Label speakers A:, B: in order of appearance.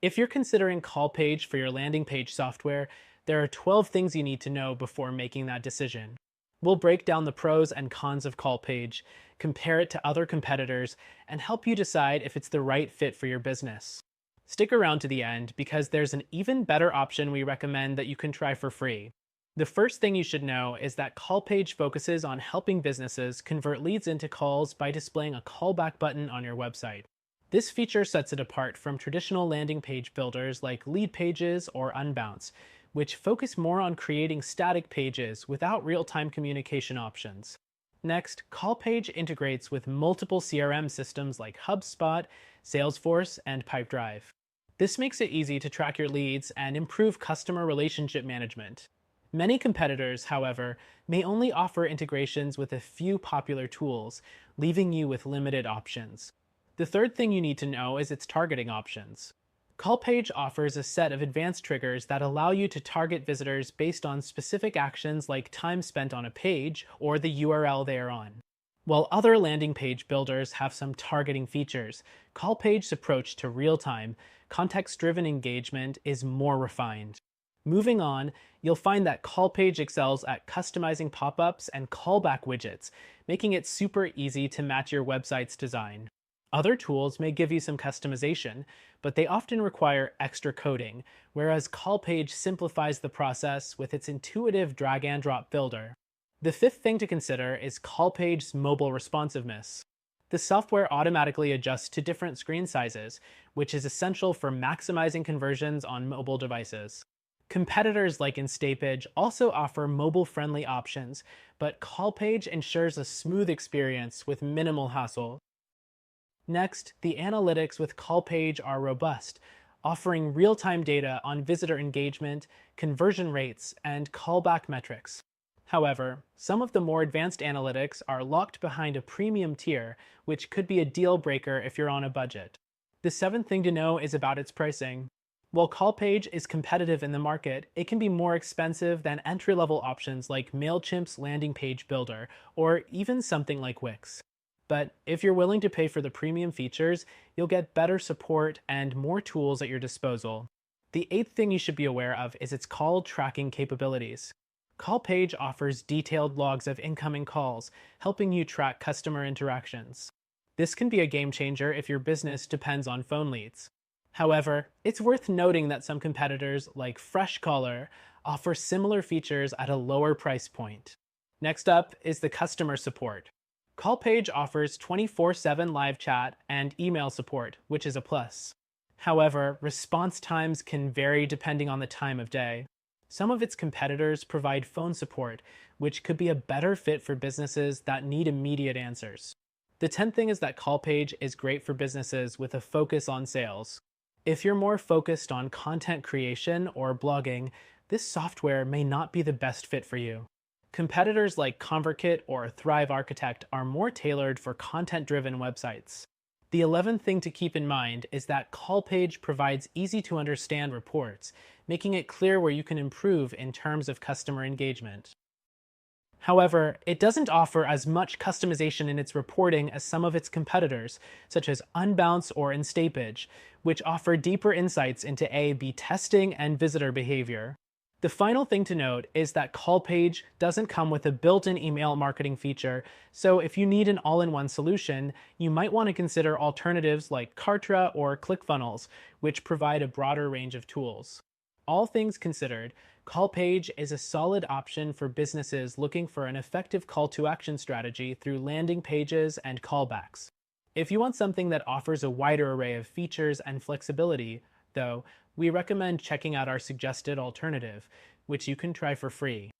A: If you're considering CallPage for your landing page software, there are 12 things you need to know before making that decision. We'll break down the pros and cons of CallPage, compare it to other competitors, and help you decide if it's the right fit for your business. Stick around to the end because there's an even better option we recommend that you can try for free. The first thing you should know is that CallPage focuses on helping businesses convert leads into calls by displaying a callback button on your website. This feature sets it apart from traditional landing page builders like Lead Pages or Unbounce, which focus more on creating static pages without real-time communication options. Next, CallPage integrates with multiple CRM systems like HubSpot, Salesforce, and Pipedrive. This makes it easy to track your leads and improve customer relationship management. Many competitors, however, may only offer integrations with a few popular tools, leaving you with limited options. The third thing you need to know is its targeting options. CallPage offers a set of advanced triggers that allow you to target visitors based on specific actions like time spent on a page or the URL they are on. While other landing page builders have some targeting features, CallPage's approach to real-time, context-driven engagement is more refined. Moving on, you'll find that CallPage excels at customizing pop-ups and callback widgets, making it super easy to match your website's design. Other tools may give you some customization, but they often require extra coding, whereas CallPage simplifies the process with its intuitive drag-and-drop builder. The fifth thing to consider is CallPage's mobile responsiveness. The software automatically adjusts to different screen sizes, which is essential for maximizing conversions on mobile devices. Competitors like InstaPage also offer mobile-friendly options, but CallPage ensures a smooth experience with minimal hassle. Next, the analytics with CallPage are robust, offering real-time data on visitor engagement, conversion rates, and callback metrics. However, some of the more advanced analytics are locked behind a premium tier, which could be a deal breaker if you're on a budget. The seventh thing to know is about its pricing. While CallPage is competitive in the market, it can be more expensive than entry-level options like MailChimp's landing page builder, or even something like Wix. But if you're willing to pay for the premium features, you'll get better support and more tools at your disposal. The eighth thing you should be aware of is its call tracking capabilities. CallPage offers detailed logs of incoming calls, helping you track customer interactions. This can be a game changer if your business depends on phone leads. However, it's worth noting that some competitors, like FreshCaller, offer similar features at a lower price point. Next up is the customer support. CallPage offers 24/7 live chat and email support, which is a plus. However, response times can vary depending on the time of day. Some of its competitors provide phone support, which could be a better fit for businesses that need immediate answers. The 10th thing is that CallPage is great for businesses with a focus on sales. If you're more focused on content creation or blogging, this software may not be the best fit for you. Competitors like ConvertKit or Thrive Architect are more tailored for content-driven websites. The 11th thing to keep in mind is that CallPage provides easy-to-understand reports, making it clear where you can improve in terms of customer engagement. However, it doesn't offer as much customization in its reporting as some of its competitors, such as Unbounce or InstaPage, which offer deeper insights into A/B testing and visitor behavior. The final thing to note is that CallPage doesn't come with a built-in email marketing feature, so if you need an all-in-one solution, you might want to consider alternatives like Kartra or ClickFunnels, which provide a broader range of tools. All things considered, CallPage is a solid option for businesses looking for an effective call-to-action strategy through landing pages and callbacks. If you want something that offers a wider array of features and flexibility, though, we recommend checking out our suggested alternative, which you can try for free.